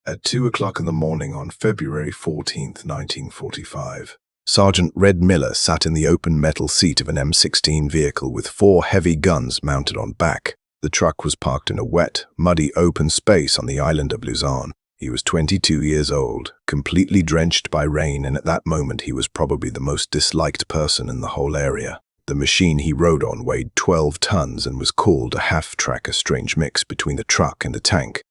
At 2 o'clock in the morning on February 14th, 1945, Sergeant Red Miller sat in the open metal seat of an M16 vehicle with 4 heavy guns mounted on back. The truck was parked in a wet, muddy open space on the island of Luzon. He was 22 years old, completely drenched by rain, and at that moment he was probably the most disliked person in the whole area. The machine he rode on weighed 12 tons and was called a half-track, a strange mix between a truck and a tank,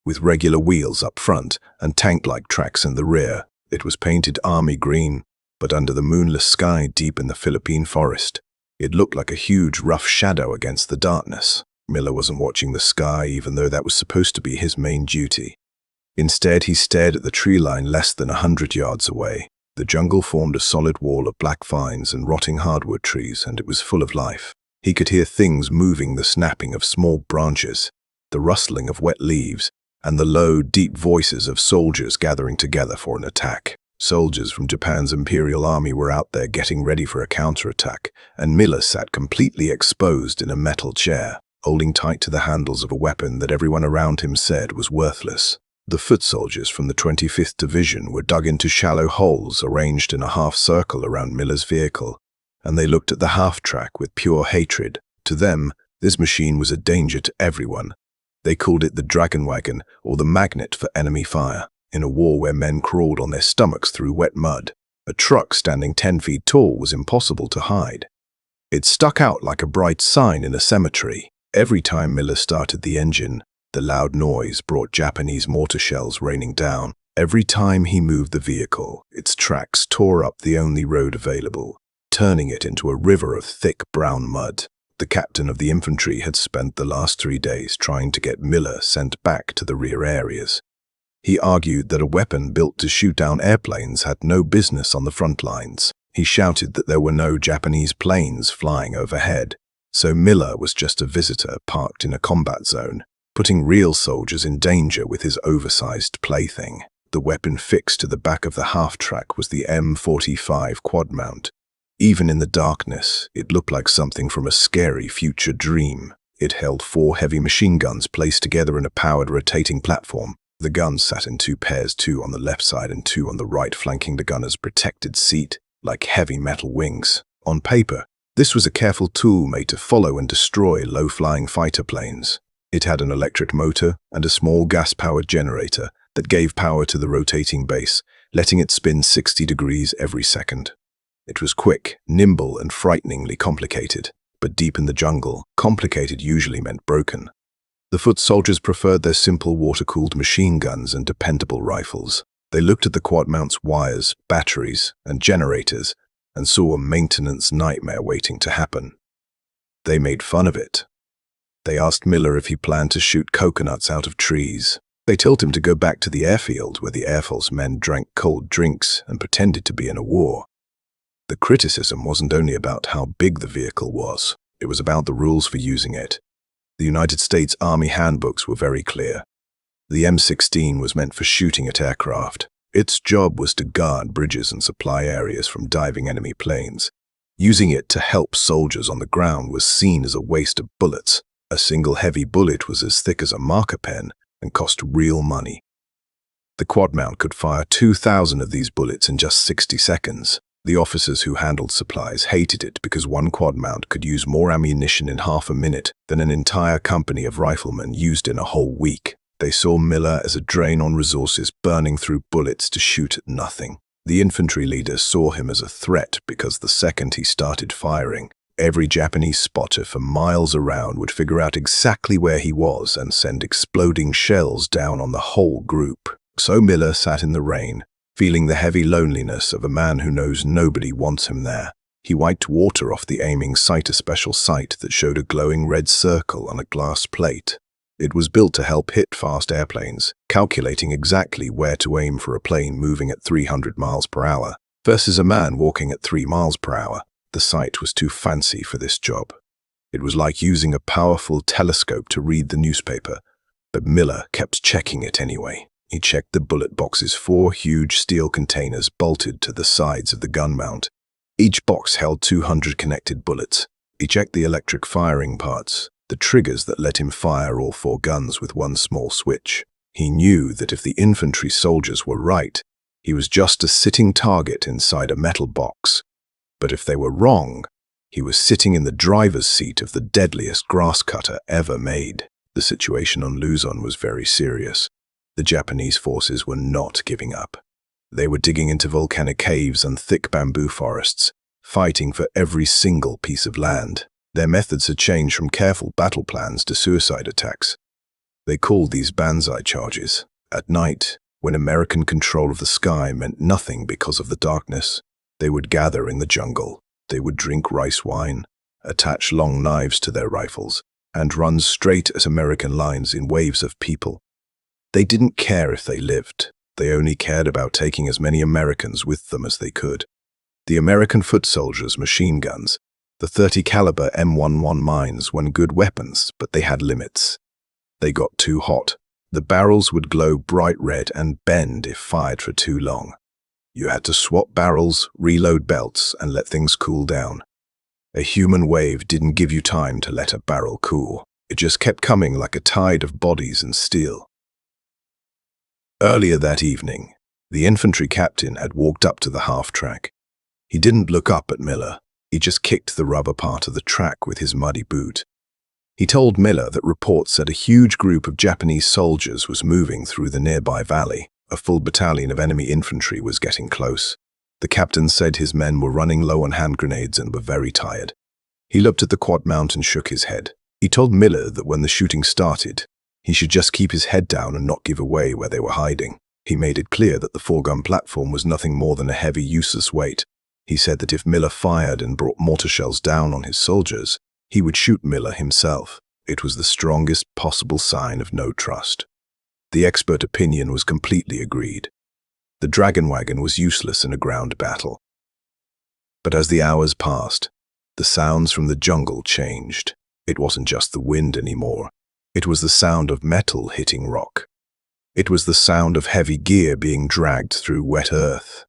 with regular wheels up front and tank-like tracks in the rear. It was painted army green, but under the moonless sky deep in the Philippine forest, it looked like a huge rough shadow against the darkness. Miller wasn't watching the sky, even though that was supposed to be his main duty. Instead, he stared at the tree line less than 100 yards away. The jungle formed a solid wall of black vines and rotting hardwood trees, and it was full of life. He could hear things moving, the snapping of small branches, the rustling of wet leaves, and the low, deep voices of soldiers gathering together for an attack. Soldiers from Japan's Imperial Army were out there getting ready for a counterattack, and Miller sat completely exposed in a metal chair, holding tight to the handles of a weapon that everyone around him said was worthless. The foot soldiers from the 25th Division were dug into shallow holes arranged in a half circle around Miller's vehicle, and they looked at the half-track with pure hatred. To them, this machine was a danger to everyone. They called it the Dragon Wagon, or the magnet for enemy fire. In a war where men crawled on their stomachs through wet mud, a truck standing 10 feet tall was impossible to hide. It stuck out like a bright sign in a cemetery. Every time Miller started the engine, the loud noise brought Japanese mortar shells raining down. Every time he moved the vehicle, its tracks tore up the only road available, turning it into a river of thick brown mud. The captain of the infantry had spent the last 3 days trying to get Miller sent back to the rear areas. He argued that a weapon built to shoot down airplanes had no business on the front lines. He shouted that there were no Japanese planes flying overhead, so Miller was just a visitor parked in a combat zone, putting real soldiers in danger with his oversized plaything. The weapon fixed to the back of the half-track was the M45 Quadmount. Even in the darkness, it looked like something from a scary future dream. It held 4 heavy machine guns placed together in a powered rotating platform. The guns sat in 2 pairs, 2 on the left side and 2 on the right, flanking the gunner's protected seat like heavy metal wings. On paper, this was a careful tool made to follow and destroy low-flying fighter planes. It had an electric motor and a small gas-powered generator that gave power to the rotating base, letting it spin 60 degrees every second. It was quick, nimble, and frighteningly complicated. But deep in the jungle, complicated usually meant broken. The foot soldiers preferred their simple water-cooled machine guns and dependable rifles. They looked at the Quadmount's wires, batteries, and generators and saw a maintenance nightmare waiting to happen. They made fun of it. They asked Miller if he planned to shoot coconuts out of trees. They told him to go back to the airfield where the Air Force men drank cold drinks and pretended to be in a war. The criticism wasn't only about how big the vehicle was, it was about the rules for using it. The United States Army handbooks were very clear. The M16 was meant for shooting at aircraft. Its job was to guard bridges and supply areas from diving enemy planes. Using it to help soldiers on the ground was seen as a waste of bullets. A single heavy bullet was as thick as a marker pen and cost real money. The Quadmount could fire 2,000 of these bullets in just 60 seconds. The officers who handled supplies hated it because one Quadmount could use more ammunition in half a minute than an entire company of riflemen used in a whole week. They saw Miller as a drain on resources, burning through bullets to shoot at nothing. The infantry leaders saw him as a threat because the second he started firing, every Japanese spotter for miles around would figure out exactly where he was and send exploding shells down on the whole group. So Miller sat in the rain, feeling the heavy loneliness of a man who knows nobody wants him there. He wiped water off the aiming sight, a special sight that showed a glowing red circle on a glass plate. It was built to help hit fast airplanes, calculating exactly where to aim for a plane moving at 300 miles per hour versus a man walking at 3 miles per hour. The sight was too fancy for this job. It was like using a powerful telescope to read the newspaper, but Miller kept checking it anyway. He checked the bullet boxes, 4 huge steel containers bolted to the sides of the gun mount. Each box held 200 connected bullets. He checked the electric firing parts, the triggers that let him fire all 4 guns with one small switch. He knew that if the infantry soldiers were right, he was just a sitting target inside a metal box. But if they were wrong, he was sitting in the driver's seat of the deadliest grass cutter ever made. The situation on Luzon was very serious. The Japanese forces were not giving up. They were digging into volcanic caves and thick bamboo forests, fighting for every single piece of land. Their methods had changed from careful battle plans to suicide attacks. They called these Banzai charges. At night, when American control of the sky meant nothing because of the darkness, they would gather in the jungle. They would drink rice wine, attach long knives to their rifles, and run straight at American lines in waves of people. They didn't care if they lived. They only cared about taking as many Americans with them as they could. The American foot soldiers' machine guns, the .30 caliber M11 mines were good weapons, but they had limits. They got too hot. The barrels would glow bright red and bend if fired for too long. You had to swap barrels, reload belts, and let things cool down. A human wave didn't give you time to let a barrel cool. It just kept coming like a tide of bodies and steel. Earlier that evening, the infantry captain had walked up to the half-track. He didn't look up at Miller. He just kicked the rubber part of the track with his muddy boot. He told Miller that reports said a huge group of Japanese soldiers was moving through the nearby valley. A full battalion of enemy infantry was getting close. The captain said his men were running low on hand grenades and were very tired. He looked at the Quadmount and shook his head. He told Miller that when the shooting started, he should just keep his head down and not give away where they were hiding. He made it clear that the four-gun platform was nothing more than a heavy, useless weight. He said that if Miller fired and brought mortar shells down on his soldiers, he would shoot Miller himself. It was the strongest possible sign of no trust. The expert opinion was completely agreed. The Dragon Wagon was useless in a ground battle. But as the hours passed, the sounds from the jungle changed. It wasn't just the wind anymore. It was the sound of metal hitting rock. It was the sound of heavy gear being dragged through wet earth.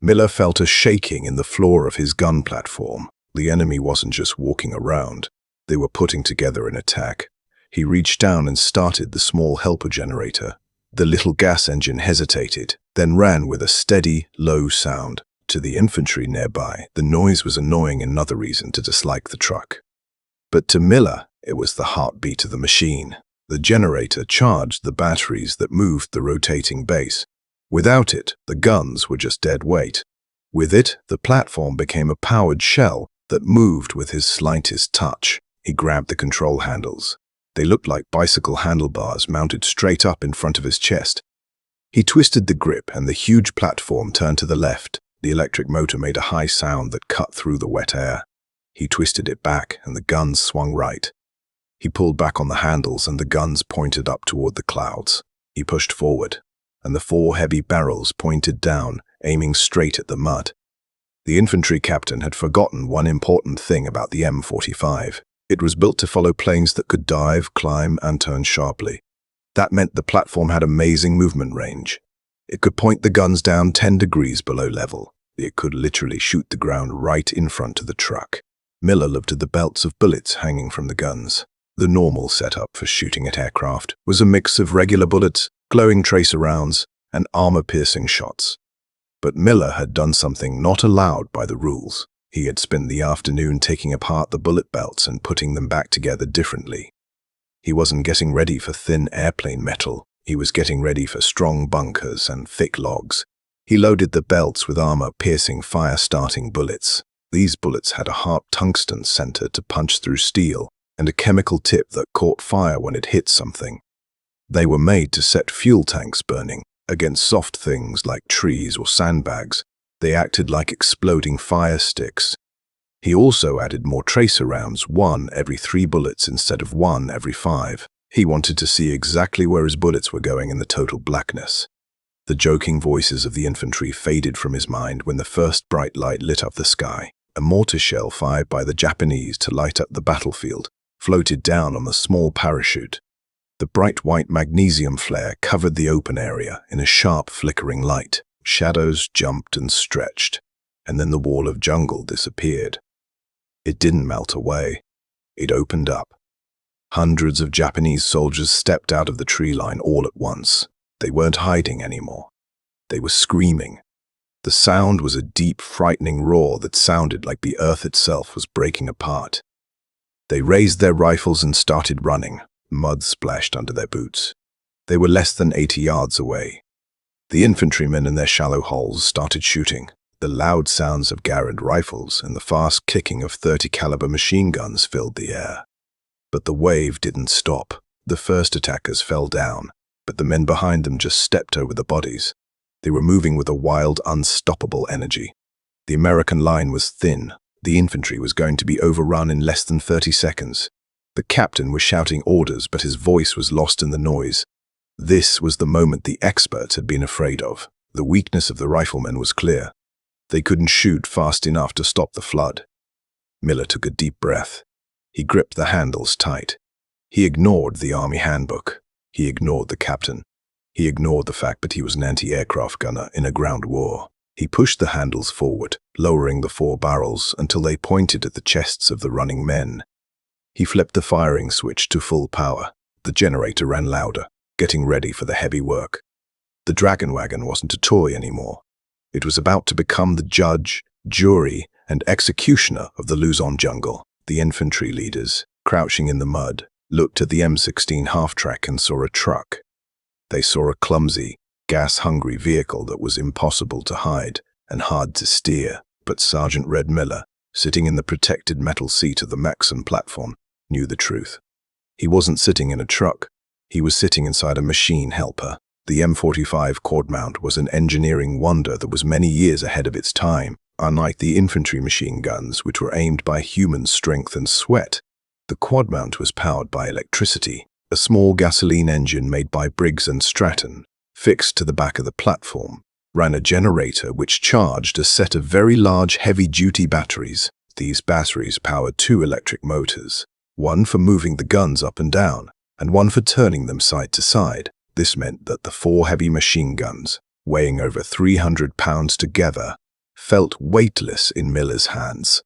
Miller felt a shaking in the floor of his gun platform. The enemy wasn't just walking around. They were putting together an attack. He reached down and started the small helper generator. The little gas engine hesitated, then ran with a steady, low sound. To the infantry nearby, the noise was annoying, another reason to dislike the truck. But to Miller, it was the heartbeat of the machine. The generator charged the batteries that moved the rotating base. Without it, the guns were just dead weight. With it, the platform became a powered shell that moved with his slightest touch. He grabbed the control handles. They looked like bicycle handlebars mounted straight up in front of his chest. He twisted the grip and the huge platform turned to the left. The electric motor made a high sound that cut through the wet air. He twisted it back and the guns swung right. He pulled back on the handles and the guns pointed up toward the clouds. He pushed forward, and the four heavy barrels pointed down, aiming straight at the mud. The infantry captain had forgotten one important thing about the M45. It was built to follow planes that could dive, climb, and turn sharply. That meant the platform had amazing movement range. It could point the guns down 10 degrees below level. It could literally shoot the ground right in front of the truck. Miller looked at the belts of bullets hanging from the guns. The normal setup for shooting at aircraft was a mix of regular bullets, glowing tracer rounds, and armor-piercing shots. But Miller had done something not allowed by the rules. He had spent the afternoon taking apart the bullet belts and putting them back together differently. He wasn't getting ready for thin airplane metal. He was getting ready for strong bunkers and thick logs. He loaded the belts with armor-piercing, fire-starting bullets. These bullets had a sharp tungsten center to punch through steel and a chemical tip that caught fire when it hit something. They were made to set fuel tanks burning. Against soft things like trees or sandbags, they acted like exploding fire sticks. He also added more tracer rounds, 1 every 3 bullets instead of 1 every 5. He wanted to see exactly where his bullets were going in the total blackness. The joking voices of the infantry faded from his mind when the first bright light lit up the sky. A mortar shell fired by the Japanese to light up the battlefield floated down on a small parachute. The bright white magnesium flare covered the open area in a sharp flickering light. Shadows jumped and stretched, and then the wall of jungle disappeared. It didn't melt away. It opened up. Hundreds of Japanese soldiers stepped out of the tree line all at once. They weren't hiding anymore. They were screaming. The sound was a deep, frightening roar that sounded like the earth itself was breaking apart. They raised their rifles and started running. Mud splashed under their boots. They were less than 80 yards away. The infantrymen in their shallow holes started shooting. The loud sounds of Garand rifles and the fast kicking of 30-caliber machine guns filled the air. But the wave didn't stop. The first attackers fell down, but the men behind them just stepped over the bodies. They were moving with a wild, unstoppable energy. The American line was thin. The infantry was going to be overrun in less than 30 seconds. The captain was shouting orders, but his voice was lost in the noise. This was the moment the experts had been afraid of. The weakness of the riflemen was clear. They couldn't shoot fast enough to stop the flood. Miller took a deep breath. He gripped the handles tight. He ignored the Army handbook. He ignored the captain. He ignored the fact that he was an anti-aircraft gunner in a ground war. He pushed the handles forward, lowering the 4 barrels until they pointed at the chests of the running men. He flipped the firing switch to full power. The generator ran louder, getting ready for the heavy work. The Dragon Wagon wasn't a toy anymore. It was about to become the judge, jury, and executioner of the Luzon jungle. The infantry leaders, crouching in the mud, looked at the M16 half-track and saw a truck. They saw a clumsy, gas-hungry vehicle that was impossible to hide and hard to steer. But Sergeant Red Miller, sitting in the protected metal seat of the Maxim platform, knew the truth. He wasn't sitting in a truck. He was sitting inside a machine helper. The M45 Quadmount was an engineering wonder that was many years ahead of its time. Unlike the infantry machine guns, which were aimed by human strength and sweat, the Quadmount was powered by electricity. A small gasoline engine made by Briggs & Stratton, fixed to the back of the platform, ran a generator which charged a set of very large heavy-duty batteries. These batteries powered 2 electric motors, one for moving the guns up and down, and one for turning them side to side. This meant that the 4 heavy machine guns, weighing over 300 pounds together, felt weightless in Miller's hands.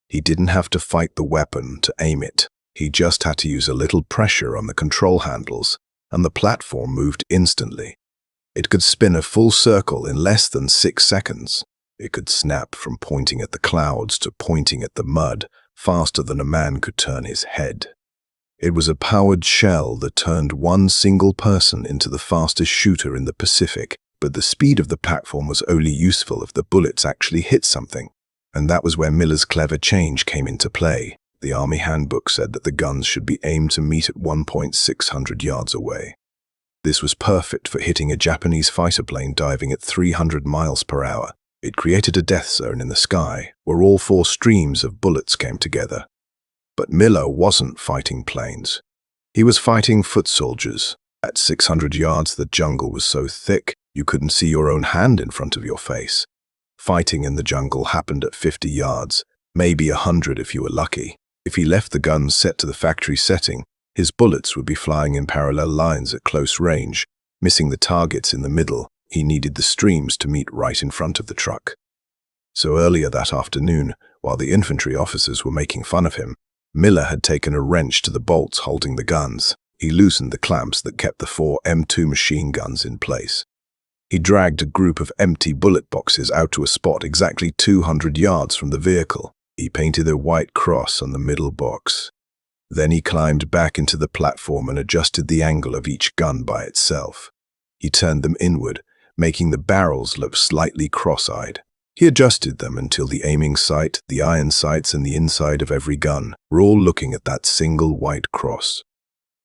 He didn't have to fight the weapon to aim it. He just had to use a little pressure on the control handles, and the platform moved instantly. It could spin a full circle in less than 6 seconds. It could snap from pointing at the clouds to pointing at the mud faster than a man could turn his head. It was a powered shell that turned one single person into the fastest shooter in the Pacific, but the speed of the platform was only useful if the bullets actually hit something. And that was where Miller's clever change came into play. The Army handbook said that the guns should be aimed to meet at 1,600 yards away. This was perfect for hitting a Japanese fighter plane diving at 300 miles per hour. It created a death zone in the sky where all 4 streams of bullets came together. But Miller wasn't fighting planes. He was fighting foot soldiers. At 600 yards, the jungle was so thick you couldn't see your own hand in front of your face. Fighting in the jungle happened at 50 yards, maybe 100 if you were lucky. If he left the guns set to the factory setting, his bullets would be flying in parallel lines at close range, missing the targets in the middle. He needed the streams to meet right in front of the truck. So earlier that afternoon, while the infantry officers were making fun of him, Miller had taken a wrench to the bolts holding the guns. He loosened the clamps that kept the 4 M2 machine guns in place. He dragged a group of empty bullet boxes out to a spot exactly 200 yards from the vehicle. He painted a white cross on the middle box. Then he climbed back into the platform and adjusted the angle of each gun by itself. He turned them inward, making the barrels look slightly cross-eyed. He adjusted them until the aiming sight, the iron sights, and the inside of every gun were all looking at that single white cross.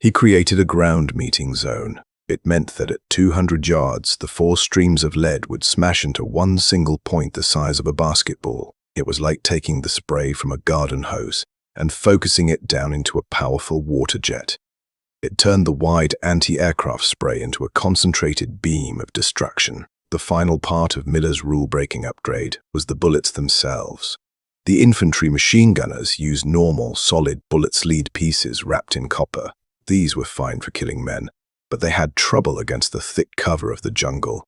He created a ground meeting zone. It meant that at 200 yards, the 4 streams of lead would smash into one single point the size of a basketball. It was like taking the spray from a garden hose and focusing it down into a powerful water jet. It turned the wide anti-aircraft spray into a concentrated beam of destruction. The final part of Miller's rule-breaking upgrade was the bullets themselves. The infantry machine gunners used normal, solid bullet sleeve pieces wrapped in copper. These were fine for killing men, but they had trouble against the thick cover of the jungle.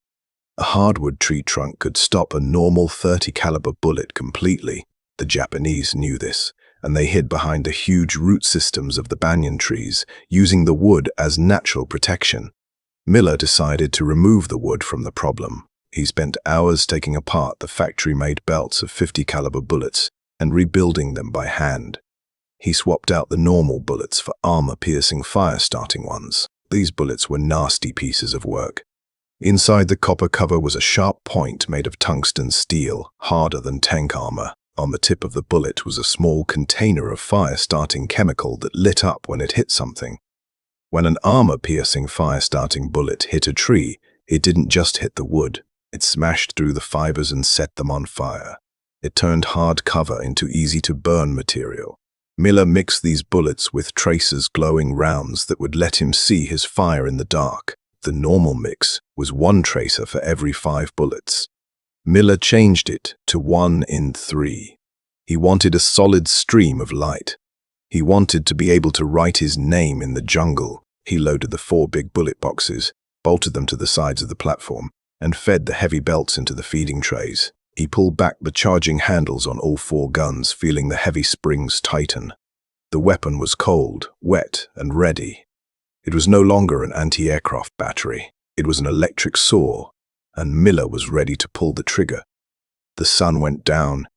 A hardwood tree trunk could stop a normal 30 caliber bullet completely. The Japanese knew this, and they hid behind the huge root systems of the banyan trees, using the wood as natural protection. Miller decided to remove the wood from the problem. He spent hours taking apart the factory-made belts of 50 caliber bullets and rebuilding them by hand. He swapped out the normal bullets for armor-piercing fire-starting ones. These bullets were nasty pieces of work. Inside the copper cover was a sharp point made of tungsten steel, harder than tank armor. On the tip of the bullet was a small container of fire-starting chemical that lit up when it hit something. When an armor-piercing fire-starting bullet hit a tree, it didn't just hit the wood. It smashed through the fibers and set them on fire. It turned hard cover into easy-to-burn material. Miller mixed these bullets with tracers glowing rounds that would let him see his fire in the dark. The normal mix was 1 tracer for every 5 bullets. Miller changed it to 1 in 3. He wanted a solid stream of light. He wanted to be able to write his name in the jungle. He loaded the 4 big bullet boxes, bolted them to the sides of the platform, and fed the heavy belts into the feeding trays. He pulled back the charging handles on all 4 guns, feeling the heavy springs tighten. The weapon was cold, wet, and ready. It was no longer an anti-aircraft battery. It was an electric saw, and Miller was ready to pull the trigger. The sun went down,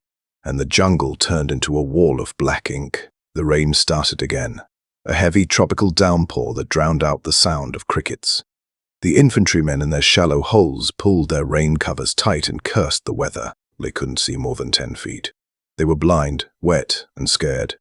and the jungle turned into a wall of black ink. The rain started again, a heavy tropical downpour that drowned out the sound of crickets. The infantrymen in their shallow holes pulled their rain covers tight and cursed the weather. They couldn't see more than 10 feet. They were blind, wet, and scared.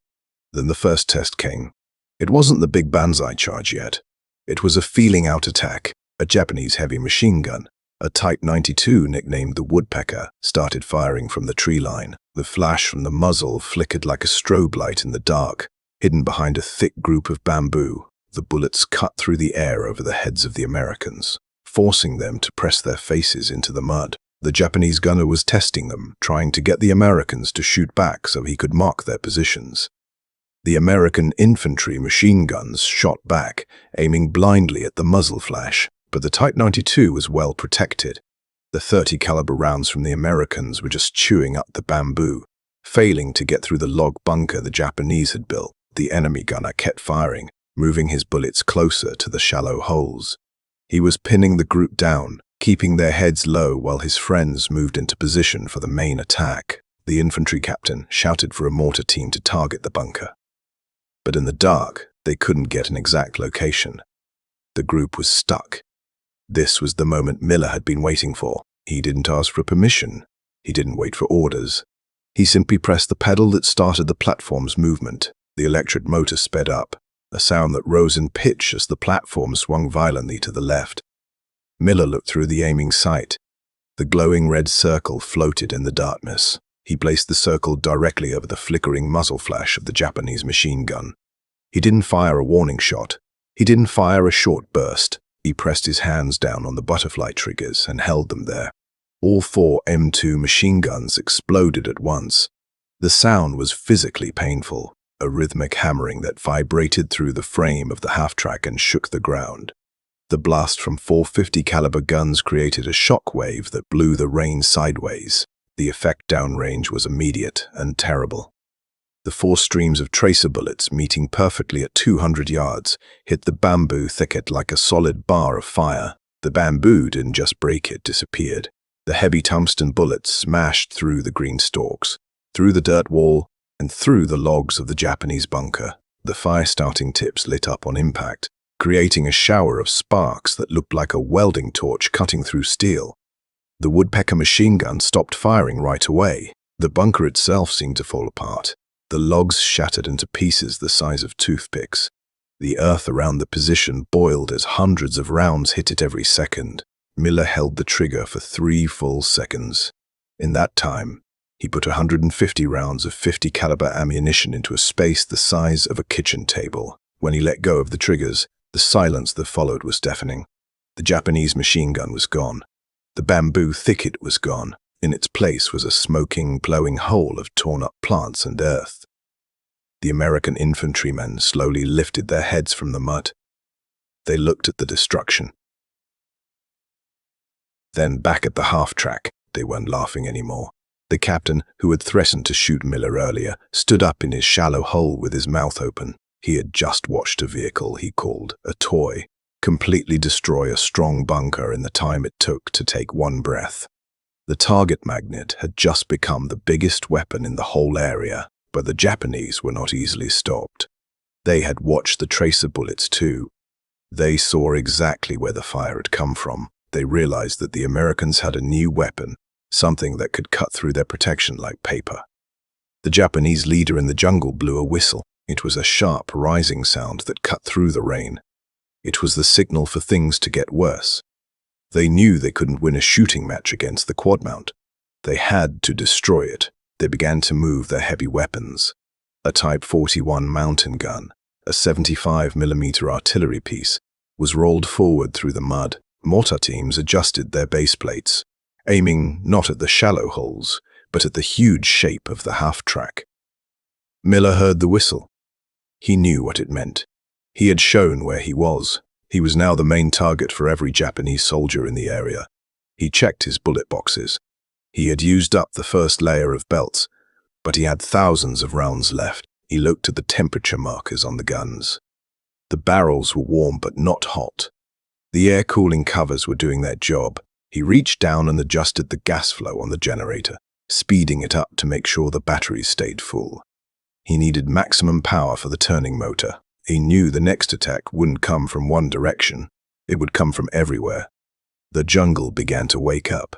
Then the first test came. It wasn't the big Banzai charge yet. It was a feeling-out attack. A Japanese heavy machine gun, a Type 92 nicknamed the Woodpecker, started firing from the tree line. The flash from the muzzle flickered like a strobe light in the dark, hidden behind a thick group of bamboo. The bullets cut through the air over the heads of the Americans, forcing them to press their faces into the mud. The Japanese gunner was testing them, trying to get the Americans to shoot back so he could mark their positions. The American infantry machine guns shot back, aiming blindly at the muzzle flash, but the Type 92 was well protected. The 30 caliber rounds from the Americans were just chewing up the bamboo, failing to get through the log bunker the Japanese had built. The enemy gunner kept firing, moving his bullets closer to the shallow holes. He was pinning the group down, keeping their heads low while his friends moved into position for the main attack. The infantry captain shouted for a mortar team to target the bunker. But in the dark, they couldn't get an exact location. The group was stuck. This was the moment Miller had been waiting for. He didn't ask for permission. He didn't wait for orders. He simply pressed the pedal that started the platform's movement. The electric motor sped up, a sound that rose in pitch as the platform swung violently to the left. Miller looked through the aiming sight. The glowing red circle floated in the darkness. He placed the circle directly over the flickering muzzle flash of the Japanese machine gun. He didn't fire a warning shot. He didn't fire a short burst. He pressed his hands down on the butterfly triggers and held them there. All 4 M2 machine guns exploded at once. The sound was physically painful, a rhythmic hammering that vibrated through the frame of the half-track and shook the ground. The blast from 4 50 caliber guns created a shock wave that blew the rain sideways. The effect downrange was immediate and terrible. The 4 streams of tracer bullets, meeting perfectly at 200 yards, hit the bamboo thicket like a solid bar of fire. The bamboo didn't just break, it disappeared. The heavy tungsten bullets smashed through the green stalks, through the dirt wall, and through the logs of the Japanese bunker. The fire-starting tips lit up on impact, creating a shower of sparks that looked like a welding torch cutting through steel. The Woodpecker machine gun stopped firing right away. The bunker itself seemed to fall apart. The logs shattered into pieces the size of toothpicks. The earth around the position boiled as hundreds of rounds hit it every second. Miller held the trigger for 3 full seconds. In that time, he put 150 rounds of 50 caliber ammunition into a space the size of a kitchen table. When he let go of the triggers, the silence that followed was deafening. The Japanese machine gun was gone. The bamboo thicket was gone. In its place was a smoking, glowing hole of torn-up plants and earth. The American infantrymen slowly lifted their heads from the mud. They looked at the destruction. Then back at the half-track, they weren't laughing anymore. The captain, who had threatened to shoot Miller earlier, stood up in his shallow hole with his mouth open. He had just watched a vehicle he called a toy completely destroy a strong bunker in the time it took to take one breath. The target magnet had just become the biggest weapon in the whole area, but the Japanese were not easily stopped. They had watched the tracer bullets too. They saw exactly where the fire had come from. They realized that the Americans had a new weapon, something that could cut through their protection like paper. The Japanese leader in the jungle blew a whistle. It was a sharp, rising sound that cut through the rain. It was the signal for things to get worse. They knew they couldn't win a shooting match against the Quadmount. They had to destroy it. They began to move their heavy weapons. A Type 41 mountain gun, a 75mm artillery piece, was rolled forward through the mud. Mortar teams adjusted their base plates, aiming not at the shallow holes, but at the huge shape of the half-track. Miller heard the whistle. He knew what it meant. He had shown where he was. He was now the main target for every Japanese soldier in the area. He checked his bullet boxes. He had used up the first layer of belts, but he had thousands of rounds left. He looked at the temperature markers on the guns. The barrels were warm but not hot. The air cooling covers were doing their job. He reached down and adjusted the gas flow on the generator, speeding it up to make sure the batteries stayed full. He needed maximum power for the turning motor. He knew the next attack wouldn't come from one direction. It would come from everywhere. The jungle began to wake up.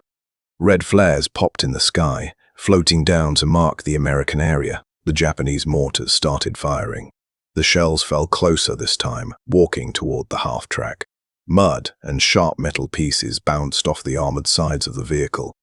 Red flares popped in the sky, floating down to mark the American area. The Japanese mortars started firing. The shells fell closer this time, walking toward the half-track. Mud and sharp metal pieces bounced off the armored sides of the vehicle.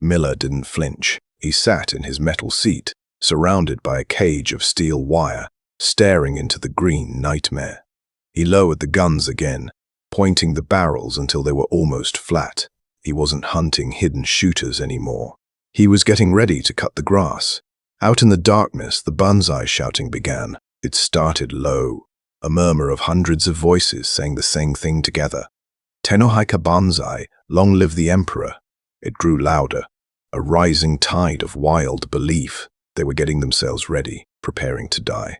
Miller didn't flinch. He sat in his metal seat, surrounded by a cage of steel wire, staring into the green nightmare. He lowered the guns again, pointing the barrels until they were almost flat. He wasn't hunting hidden shooters anymore. He was getting ready to cut the grass. Out in the darkness, the Banzai shouting began. It started low, a murmur of hundreds of voices saying the same thing together. Tenohaika Banzai, long live the emperor. It grew louder, a rising tide of wild belief. They were getting themselves ready, preparing to die.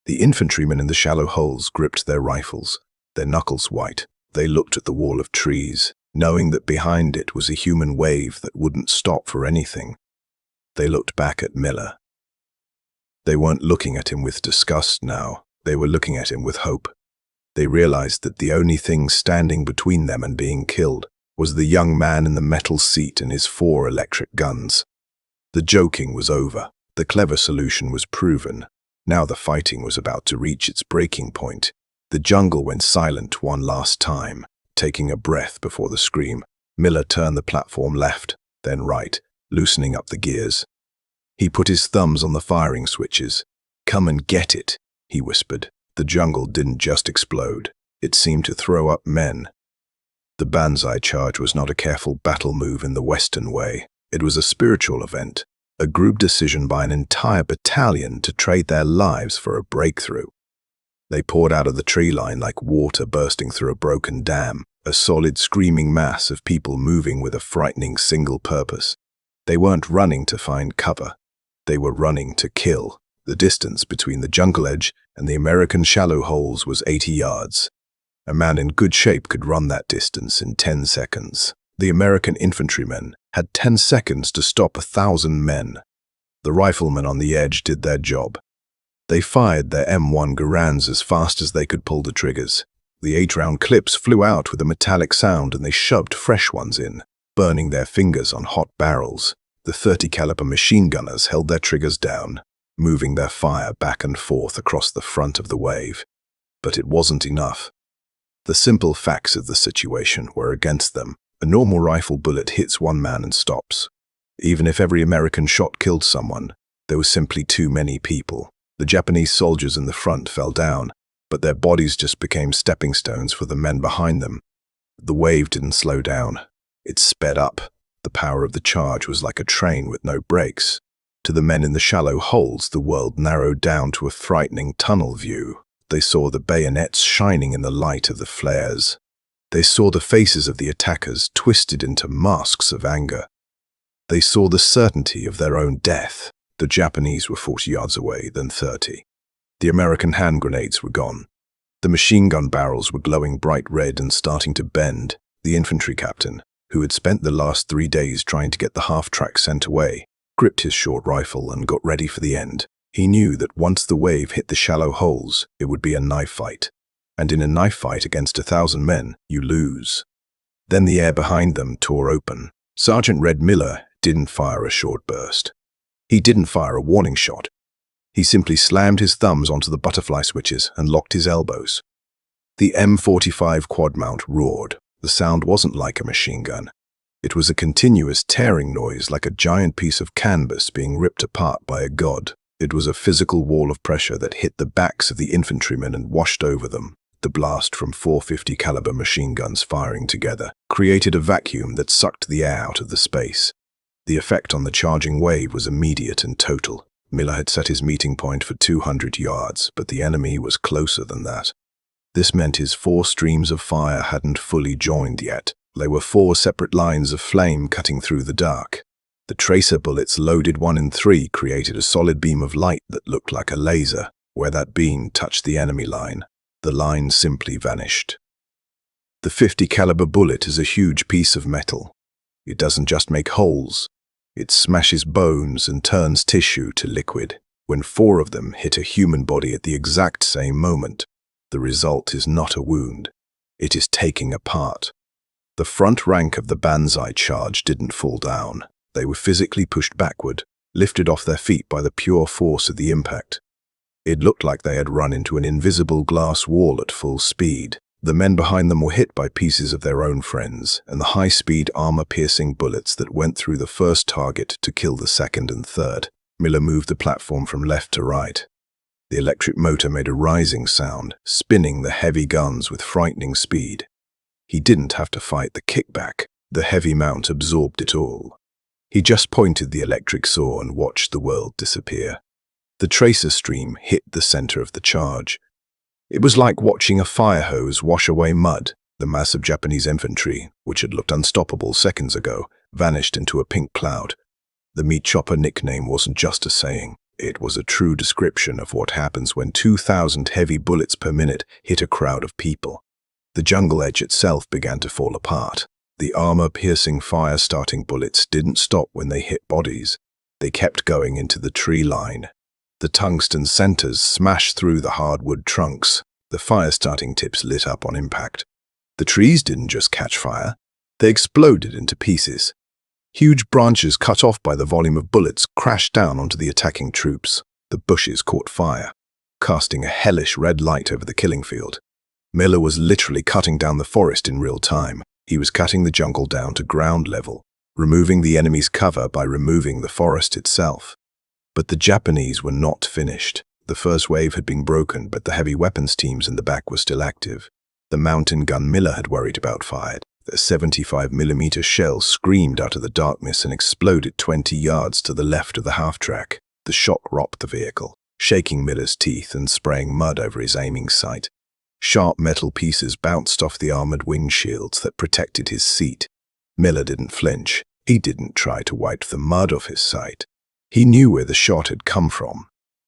The infantrymen in the shallow holes gripped their rifles, their knuckles white. They looked at the wall of trees, knowing that behind it was a human wave that wouldn't stop for anything. They looked back at Miller. They weren't looking at him with disgust now. They were looking at him with hope. They realized that the only thing standing between them and being killed was the young man in the metal seat and his 4 electric guns. The joking was over. The clever solution was proven. Now the fighting was about to reach its breaking point. The jungle went silent one last time, taking a breath before the scream. Miller turned the platform left, then right, loosening up the gears. He put his thumbs on the firing switches. "Come and get it," he whispered. The jungle didn't just explode. It seemed to throw up men. The Banzai charge was not a careful battle move in the Western way. It was a spiritual event, a group decision by an entire battalion to trade their lives for a breakthrough. They poured out of the tree line like water bursting through a broken dam, a solid screaming mass of people moving with a frightening single purpose. They weren't running to find cover. They were running to kill. The distance between the jungle edge and the American shallow holes was 80 yards. A man in good shape could run that distance in 10 seconds. The American infantrymen had 10 seconds to stop 1,000 men. The riflemen on the edge did their job. They fired their M1 Garands as fast as they could pull the triggers. The 8-round clips flew out with a metallic sound and they shoved fresh ones in, burning their fingers on hot barrels. The 30-caliber machine gunners held their triggers down, moving their fire back and forth across the front of the wave. But it wasn't enough. The simple facts of the situation were against them. A normal rifle bullet hits one man and stops. Even if every American shot killed someone, there were simply too many people. The Japanese soldiers in the front fell down, but their bodies just became stepping stones for the men behind them. The wave didn't slow down. It sped up. The power of the charge was like a train with no brakes. To the men in the shallow holes, the world narrowed down to a frightening tunnel view. They saw the bayonets shining in the light of the flares. They saw the faces of the attackers twisted into masks of anger. They saw the certainty of their own death. The Japanese were 40 yards away, then 30. The American hand grenades were gone. The machine gun barrels were glowing bright red and starting to bend. The infantry captain, who had spent the last 3 days trying to get the half-track sent away, gripped his short rifle and got ready for the end. He knew that once the wave hit the shallow holes, it would be a knife fight. And in a knife fight against 1,000 men, you lose. Then the air behind them tore open. Sergeant Red Miller didn't fire a short burst. He didn't fire a warning shot. He simply slammed his thumbs onto the butterfly switches and locked his elbows. The M45 Quadmount roared. The sound wasn't like a machine gun. It was a continuous tearing noise, like a giant piece of canvas being ripped apart by a god. It was a physical wall of pressure that hit the backs of the infantrymen and washed over them. The blast from 450 caliber machine guns firing together created a vacuum that sucked the air out of the space. The effect on the charging wave was immediate and total. Miller had set his meeting point for 200 yards, but the enemy was closer than that. This meant his 4 streams of fire hadn't fully joined yet. They were 4 separate lines of flame cutting through the dark. The tracer bullets loaded 1 in 3 created a solid beam of light that looked like a laser. Where that beam touched the enemy line, the line simply vanished. The 50 caliber bullet is a huge piece of metal. It doesn't just make holes. It smashes bones and turns tissue to liquid. When 4 of them hit a human body at the exact same moment, the result is not a wound. It is taking apart. The front rank of the Banzai charge didn't fall down. They were physically pushed backward, lifted off their feet by the pure force of the impact. It looked like they had run into an invisible glass wall at full speed. The men behind them were hit by pieces of their own friends, and the high-speed, armor-piercing bullets that went through the first target to kill the second and third. Miller moved the platform from left to right. The electric motor made a rising sound, spinning the heavy guns with frightening speed. He didn't have to fight the kickback. The heavy mount absorbed it all. He just pointed the electric saw and watched the world disappear. The tracer stream hit the center of the charge. It was like watching a fire hose wash away mud. The mass of Japanese infantry, which had looked unstoppable seconds ago, vanished into a pink cloud. The meat chopper nickname wasn't just a saying. It was a true description of what happens when 2,000 heavy bullets per minute hit a crowd of people. The jungle edge itself began to fall apart. The armor-piercing fire-starting bullets didn't stop when they hit bodies. They kept going into the tree line. The tungsten centers smashed through the hardwood trunks. The fire-starting tips lit up on impact. The trees didn't just catch fire. They exploded into pieces. Huge branches cut off by the volume of bullets crashed down onto the attacking troops. The bushes caught fire, casting a hellish red light over the killing field. Miller was literally cutting down the forest in real time. He was cutting the jungle down to ground level, removing the enemy's cover by removing the forest itself. But the Japanese were not finished. The first wave had been broken, but the heavy weapons teams in the back were still active. The mountain gun Miller had worried about fired. The 75mm shell screamed out of the darkness and exploded 20 yards to the left of the half-track. The shot rocked the vehicle, shaking Miller's teeth and spraying mud over his aiming sight. Sharp metal pieces bounced off the armored windshields that protected his seat. Miller didn't flinch. He didn't try to wipe the mud off his sight. He knew where the shot had come from.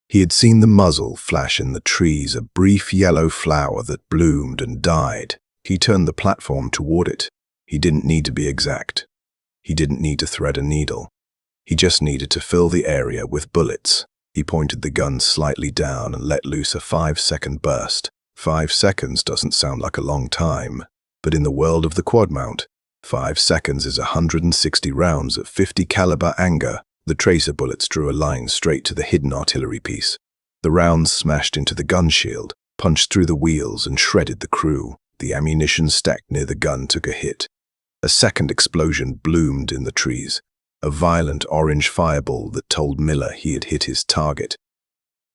He had seen the muzzle flash in the trees, a brief yellow flower that bloomed and died. He turned the platform toward it. He didn't need to be exact. He didn't need to thread a needle. He just needed to fill the area with bullets. He pointed the gun slightly down and let loose a 5-second burst. 5 seconds doesn't sound like a long time, but in the world of the Quadmount, 5 seconds is 160 rounds of 50 caliber anger. The tracer bullets drew a line straight to the hidden artillery piece. The rounds smashed into the gun shield, punched through the wheels and shredded the crew. The ammunition stacked near the gun took a hit. A second explosion bloomed in the trees, a violent orange fireball that told Miller he had hit his target.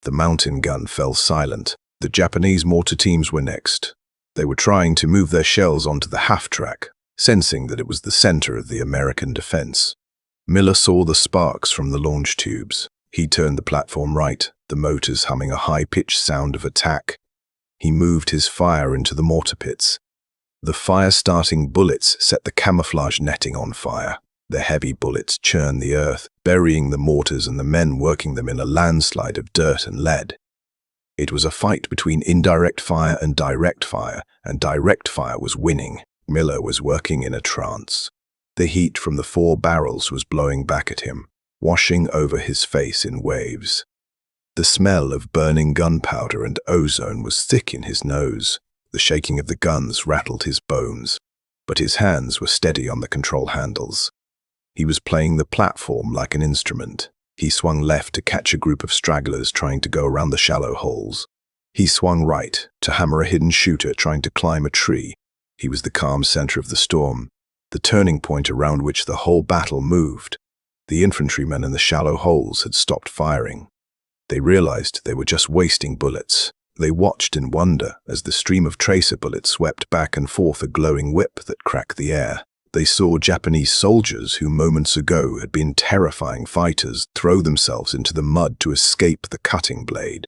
The mountain gun fell silent. The Japanese mortar teams were next. They were trying to move their shells onto the half-track, sensing that it was the center of the American defense. Miller saw the sparks from the launch tubes. He turned the platform right, the motors humming a high-pitched sound of attack. He moved his fire into the mortar pits. The fire-starting bullets set the camouflage netting on fire. The heavy bullets churned the earth, burying the mortars and the men working them in a landslide of dirt and lead. It was a fight between indirect fire, and direct fire was winning. Miller was working in a trance. The heat from the 4 barrels was blowing back at him, washing over his face in waves. The smell of burning gunpowder and ozone was thick in his nose. The shaking of the guns rattled his bones, but his hands were steady on the control handles. He was playing the platform like an instrument. He swung left to catch a group of stragglers trying to go around the shallow holes. He swung right to hammer a hidden shooter trying to climb a tree. He was the calm center of the storm, the turning point around which the whole battle moved. The infantrymen in the shallow holes had stopped firing. They realized they were just wasting bullets. They watched in wonder as the stream of tracer bullets swept back and forth, a glowing whip that cracked the air. They saw Japanese soldiers who moments ago had been terrifying fighters throw themselves into the mud to escape the cutting blade.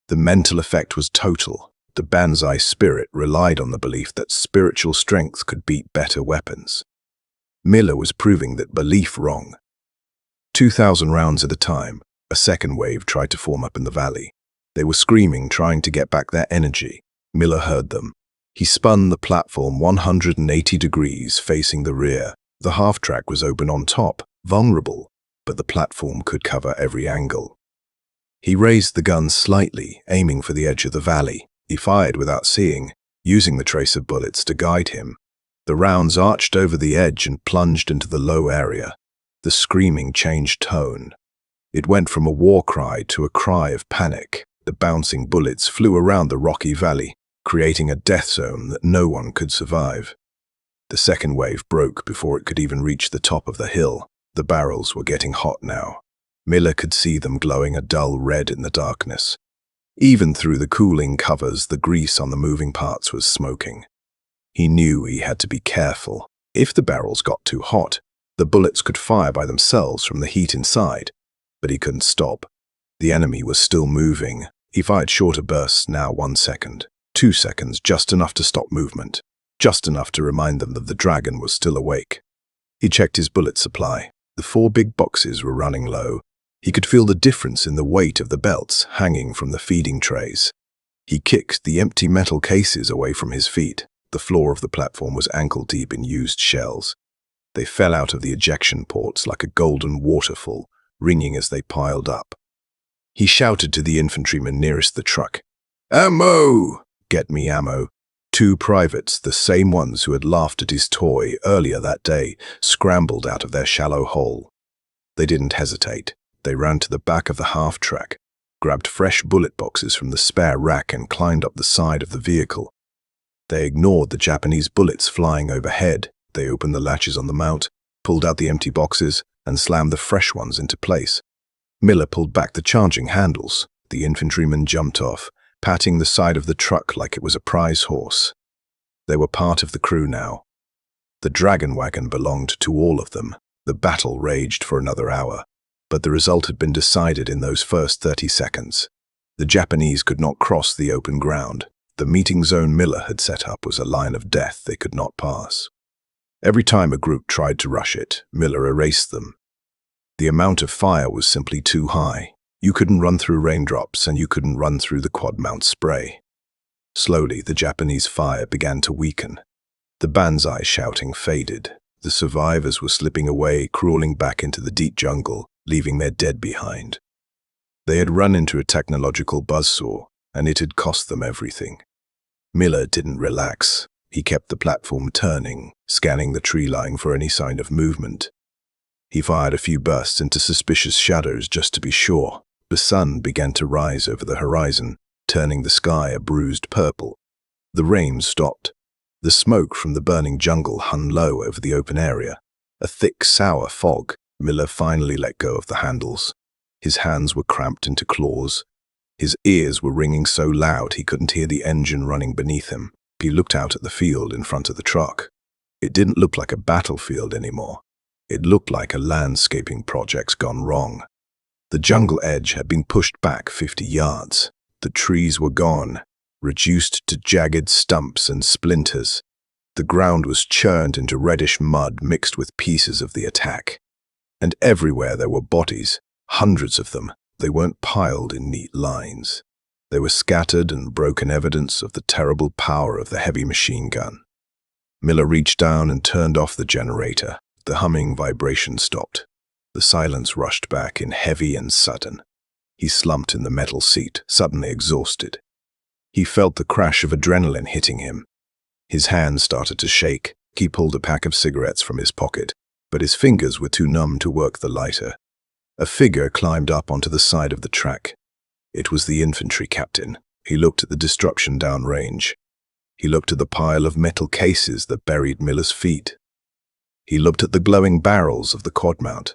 The mental effect was total. The Banzai spirit relied on the belief that spiritual strength could beat better weapons. Miller was proving that belief wrong. 2,000 rounds at a time, a second wave tried to form up in the valley. They were screaming, trying to get back their energy. Miller heard them. He spun the platform 180 degrees, facing the rear. The half-track was open on top, vulnerable, but the platform could cover every angle. He raised the gun slightly, aiming for the edge of the valley. He fired without seeing, using the tracer bullets to guide him. The rounds arched over the edge and plunged into the low area. The screaming changed tone. It went from a war cry to a cry of panic. The bouncing bullets flew around the rocky valley, creating a death zone that no one could survive. The second wave broke before it could even reach the top of the hill. The barrels were getting hot now. Miller could see them glowing a dull red in the darkness. Even through the cooling covers, the grease on the moving parts was smoking. He knew he had to be careful. If the barrels got too hot, the bullets could fire by themselves from the heat inside, but he couldn't stop. The enemy was still moving. He fired shorter bursts, now 1 second. 2 seconds, just enough to stop movement, just enough to remind them that the dragon was still awake. He checked his bullet supply. The 4 big boxes were running low. He could feel the difference in the weight of the belts hanging from the feeding trays. He kicked the empty metal cases away from his feet. The floor of the platform was ankle-deep in used shells. They fell out of the ejection ports like a golden waterfall, ringing as they piled up. He shouted to the infantryman nearest the truck, "Ammo! Get me ammo." 2 privates, the same ones who had laughed at his toy earlier that day, scrambled out of their shallow hole. They didn't hesitate. They ran to the back of the half-track, grabbed fresh bullet boxes from the spare rack and climbed up the side of the vehicle. They ignored the Japanese bullets flying overhead. They opened the latches on the mount, pulled out the empty boxes, and slammed the fresh ones into place. Miller pulled back the charging handles. The infantryman jumped off, patting the side of the truck like it was a prize horse. They were part of the crew now. The dragon wagon belonged to all of them. The battle raged for another hour, but the result had been decided in those first 30 seconds. The Japanese could not cross the open ground. The meeting zone Miller had set up was a line of death they could not pass. Every time a group tried to rush it, Miller erased them. The amount of fire was simply too high. You couldn't run through raindrops, and you couldn't run through the Quadmount spray. Slowly, the Japanese fire began to weaken. The Banzai shouting faded. The survivors were slipping away, crawling back into the deep jungle, leaving their dead behind. They had run into a technological buzzsaw, and it had cost them everything. Miller didn't relax. He kept the platform turning, scanning the tree line for any sign of movement. He fired a few bursts into suspicious shadows just to be sure. The sun began to rise over the horizon, turning the sky a bruised purple. The rain stopped. The smoke from the burning jungle hung low over the open area. A thick, sour fog. Miller finally let go of the handles. His hands were cramped into claws. His ears were ringing so loud he couldn't hear the engine running beneath him. He looked out at the field in front of the truck. It didn't look like a battlefield anymore. It looked like a landscaping project gone wrong. The jungle edge had been pushed back 50 yards. The trees were gone, reduced to jagged stumps and splinters. The ground was churned into reddish mud mixed with pieces of the attack. And everywhere there were bodies, hundreds of them. They weren't piled in neat lines. They were scattered and broken evidence of the terrible power of the heavy machine gun. Miller reached down and turned off the generator. The humming vibration stopped. The silence rushed back in heavy and sudden. He slumped in the metal seat, suddenly exhausted. He felt the crash of adrenaline hitting him. His hands started to shake. He pulled a pack of cigarettes from his pocket, but his fingers were too numb to work the lighter. A figure climbed up onto the side of the track. It was the infantry captain. He looked at the destruction downrange. He looked at the pile of metal cases that buried Miller's feet. He looked at the glowing barrels of the Quadmount.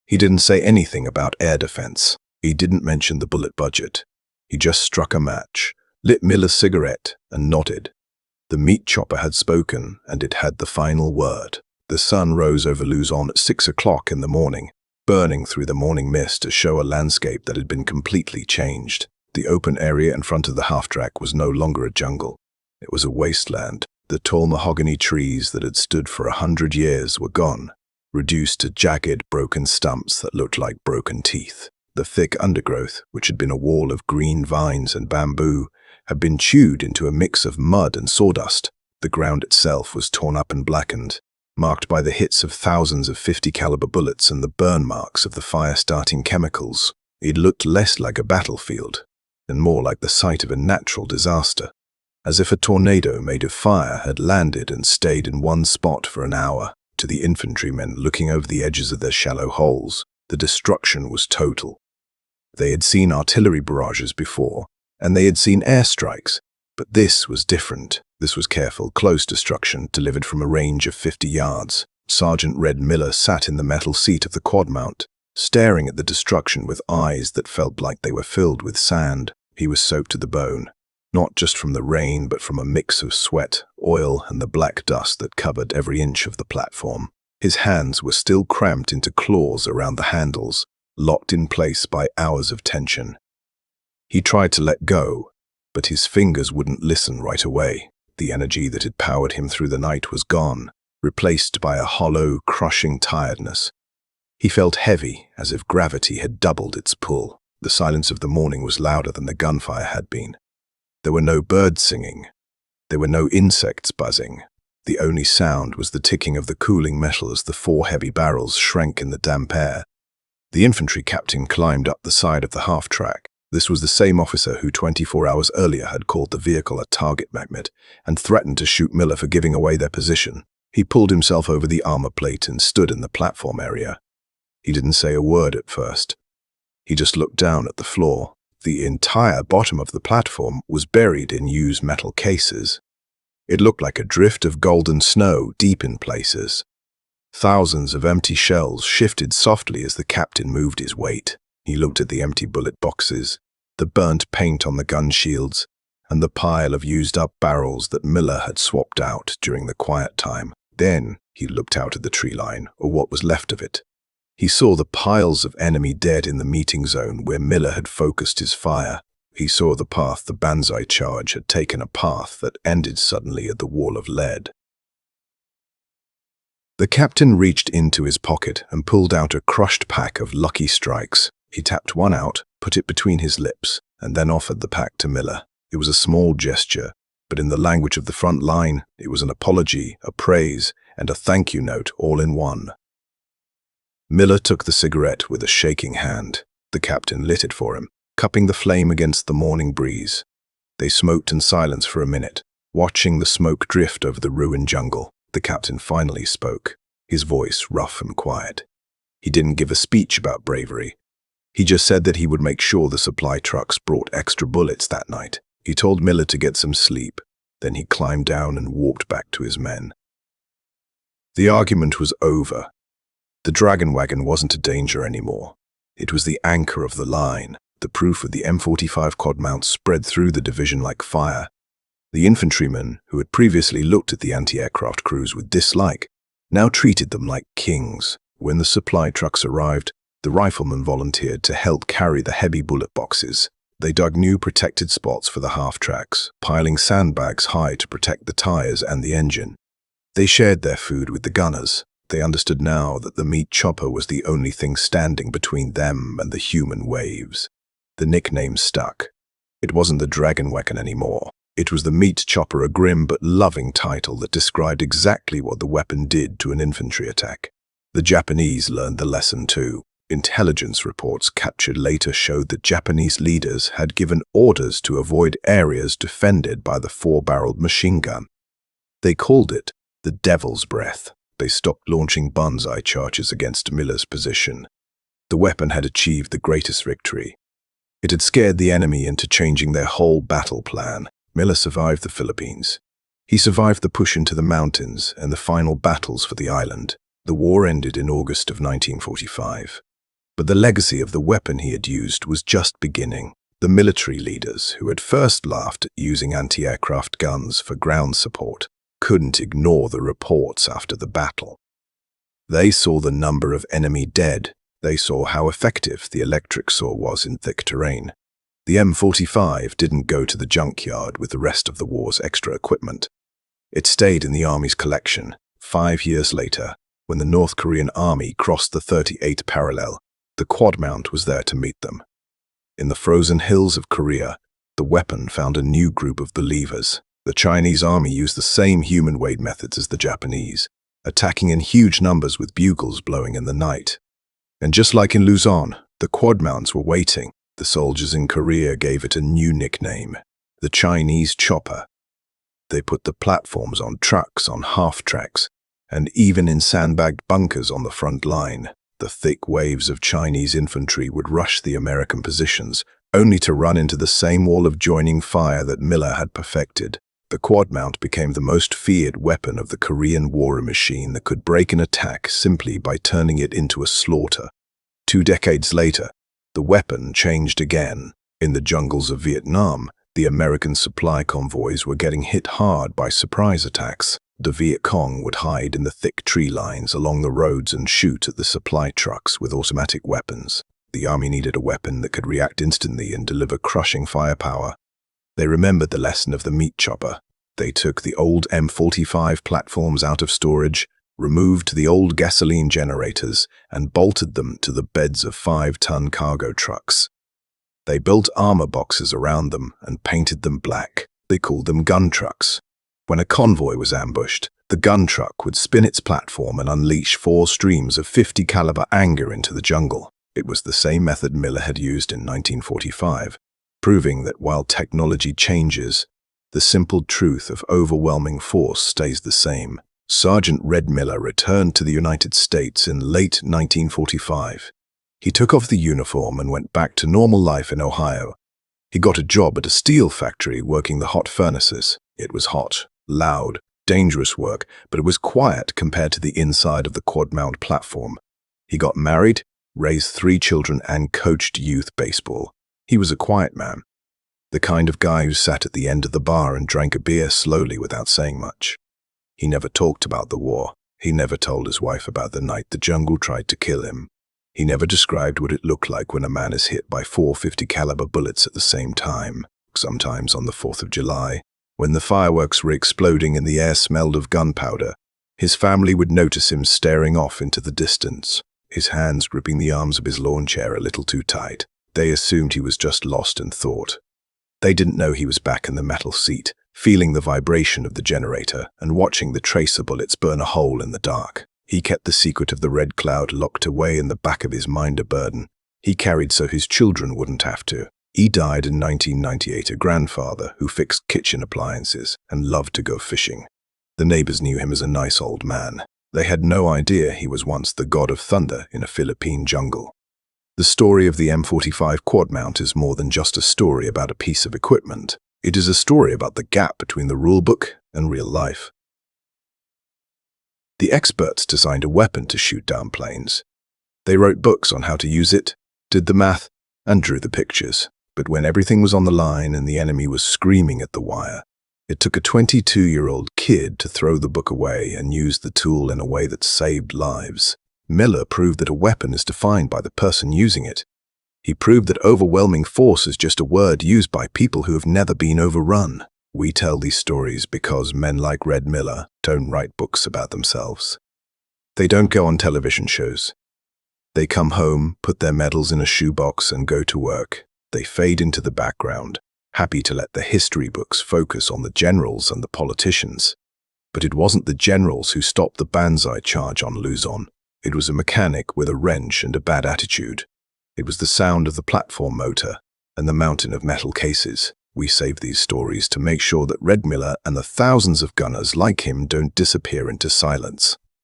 He didn't say anything about air defense. He didn't mention the bullet budget. He just struck a match, lit Miller's cigarette, and nodded. The meat chopper had spoken, and it had the final word. The sun rose over Luzon at 6 o'clock in the morning, burning through the morning mist to show a landscape that had been completely changed. The open area in front of the half-track was no longer a jungle. It was a wasteland. The tall mahogany trees that had stood for 100 years were gone, reduced to jagged, broken stumps that looked like broken teeth. The thick undergrowth, which had been a wall of green vines and bamboo, had been chewed into a mix of mud and sawdust. The ground itself was torn up and blackened, marked by the hits of thousands of .50 caliber bullets and the burn marks of the fire-starting chemicals. It looked less like a battlefield, and more like the site of a natural disaster, as if a tornado made of fire had landed and stayed in one spot for an hour. To the infantrymen looking over the edges of their shallow holes, the destruction was total. They had seen artillery barrages before, and they had seen airstrikes, but this was different. This was careful, close destruction delivered from a range of 50 yards. Sergeant Red Miller sat in the metal seat of the Quadmount, staring at the destruction with eyes that felt like they were filled with sand. He was soaked to the bone, not just from the rain, but from a mix of sweat, oil, and the black dust that covered every inch of the platform. His hands were still cramped into claws around the handles, locked in place by hours of tension. He tried to let go, but his fingers wouldn't listen right away. The energy that had powered him through the night was gone, replaced by a hollow, crushing tiredness. He felt heavy, as if gravity had doubled its pull. The silence of the morning was louder than the gunfire had been. There were no birds singing. There were no insects buzzing. The only sound was the ticking of the cooling metal as the 4 heavy barrels shrank in the damp air. The infantry captain climbed up the side of the half-track. This was the same officer who 24 hours earlier had called the vehicle a target magnet and threatened to shoot Miller for giving away their position. He pulled himself over the armor plate and stood in the platform area. He didn't say a word at first. He just looked down at the floor. The entire bottom of the platform was buried in used metal cases. It looked like a drift of golden snow deep in places. Thousands of empty shells shifted softly as the captain moved his weight. He looked at the empty bullet boxes, the burnt paint on the gun shields, and the pile of used-up barrels that Miller had swapped out during the quiet time. Then he looked out at the tree line, or what was left of it. He saw the piles of enemy dead in the meeting zone where Miller had focused his fire. He saw the path the Banzai charge had taken, a path that ended suddenly at the wall of lead. The captain reached into his pocket and pulled out a crushed pack of Lucky Strikes. He tapped one out, put it between his lips, and then offered the pack to Miller. It was a small gesture, but in the language of the front line, it was an apology, a praise, and a thank you note all in one. Miller took the cigarette with a shaking hand. The captain lit it for him, cupping the flame against the morning breeze. They smoked in silence for a minute, watching the smoke drift over the ruined jungle. The captain finally spoke, his voice rough and quiet. He didn't give a speech about bravery. He just said that he would make sure the supply trucks brought extra bullets that night. He told Miller to get some sleep. Then he climbed down and walked back to his men. The argument was over. The Dragon Wagon wasn't a danger anymore. It was the anchor of the line. The proof of the M45 Quadmount spread through the division like fire. The infantrymen, who had previously looked at the anti-aircraft crews with dislike, now treated them like kings. When the supply trucks arrived, the riflemen volunteered to help carry the heavy bullet boxes. They dug new protected spots for the half-tracks, piling sandbags high to protect the tires and the engine. They shared their food with the gunners. They understood now that the meat chopper was the only thing standing between them and the human waves. The nickname stuck. It wasn't the Dragon Wagon anymore. It was the meat chopper, a grim but loving title that described exactly what the weapon did to an infantry attack. The Japanese learned the lesson too. Intelligence reports captured later showed that Japanese leaders had given orders to avoid areas defended by the 4-barreled machine gun. They called it the Devil's Breath. They stopped launching Banzai charges against Miller's position. The weapon had achieved the greatest victory. It had scared the enemy into changing their whole battle plan. Miller survived the Philippines. He survived the push into the mountains and the final battles for the island. The war ended in August of 1945. But the legacy of the weapon he had used was just beginning. The military leaders, who had first laughed at using anti-aircraft guns for ground support, couldn't ignore the reports after the battle. They saw the number of enemy dead. They saw how effective the electric saw was in thick terrain. The M45 didn't go to the junkyard with the rest of the war's extra equipment. It stayed in the Army's collection. 5 years later, when the North Korean Army crossed the 38th parallel, the Quadmount was there to meet them. In the frozen hills of Korea, the weapon found a new group of believers. The Chinese army used the same human-weight methods as the Japanese, attacking in huge numbers with bugles blowing in the night. And just like in Luzon, the Quadmounts were waiting. The soldiers in Korea gave it a new nickname, the Chinese Chopper. They put the platforms on trucks, on half-tracks, and even in sandbagged bunkers on the front line. The thick waves of Chinese infantry would rush the American positions, only to run into the same wall of joining fire that Miller had perfected. The Quadmount became the most feared weapon of the Korean War, a machine that could break an attack simply by turning it into a slaughter. 2 decades later, the weapon changed again. In the jungles of Vietnam, the American supply convoys were getting hit hard by surprise attacks. The Viet Cong would hide in the thick tree lines along the roads and shoot at the supply trucks with automatic weapons. The army needed a weapon that could react instantly and deliver crushing firepower. They remembered the lesson of the meat chopper. They took the old M45 platforms out of storage, removed the old gasoline generators, and bolted them to the beds of 5-ton cargo trucks. They built armor boxes around them and painted them black. They called them gun trucks. When a convoy was ambushed, the gun truck would spin its platform and unleash 4 streams of .50 caliber anger into the jungle. It was the same method Miller had used in 1945. Proving that while technology changes, the simple truth of overwhelming force stays the same. Sergeant Red Miller returned to the United States in late 1945. He took off the uniform and went back to normal life in Ohio. He got a job at a steel factory working the hot furnaces. It was hot, loud, dangerous work, but it was quiet compared to the inside of the Quadmount platform. He got married, raised 3 children, and coached youth baseball. He was a quiet man, the kind of guy who sat at the end of the bar and drank a beer slowly without saying much. He never talked about the war. He never told his wife about the night the jungle tried to kill him. He never described what it looked like when a man is hit by 4 .50 caliber bullets at the same time. Sometimes on the 4th of July, when the fireworks were exploding and the air smelled of gunpowder, his family would notice him staring off into the distance, his hands gripping the arms of his lawn chair a little too tight. They assumed he was just lost in thought. They didn't know he was back in the metal seat, feeling the vibration of the generator and watching the tracer bullets burn a hole in the dark. He kept the secret of the red cloud locked away in the back of his mind, a burden he carried so his children wouldn't have to. He died in 1998, a grandfather who fixed kitchen appliances and loved to go fishing. The neighbors knew him as a nice old man. They had no idea he was once the god of thunder in a Philippine jungle. The story of the M45 Quadmount is more than just a story about a piece of equipment. It is a story about the gap between the rulebook and real life. The experts designed a weapon to shoot down planes. They wrote books on how to use it, did the math, and drew the pictures. But when everything was on the line and the enemy was screaming at the wire, it took a 22-year-old kid to throw the book away and use the tool in a way that saved lives. Miller proved that a weapon is defined by the person using it. He proved that overwhelming force is just a word used by people who have never been overrun. We tell these stories because men like Red Miller don't write books about themselves. They don't go on television shows. They come home, put their medals in a shoebox and go to work. They fade into the background, happy to let the history books focus on the generals and the politicians. But it wasn't the generals who stopped the Banzai charge on Luzon. It was a mechanic with a wrench and a bad attitude. It was the sound of the platform motor and the mountain of metal cases. We save these stories to make sure that Red Miller and the thousands of gunners like him don't disappear into silence.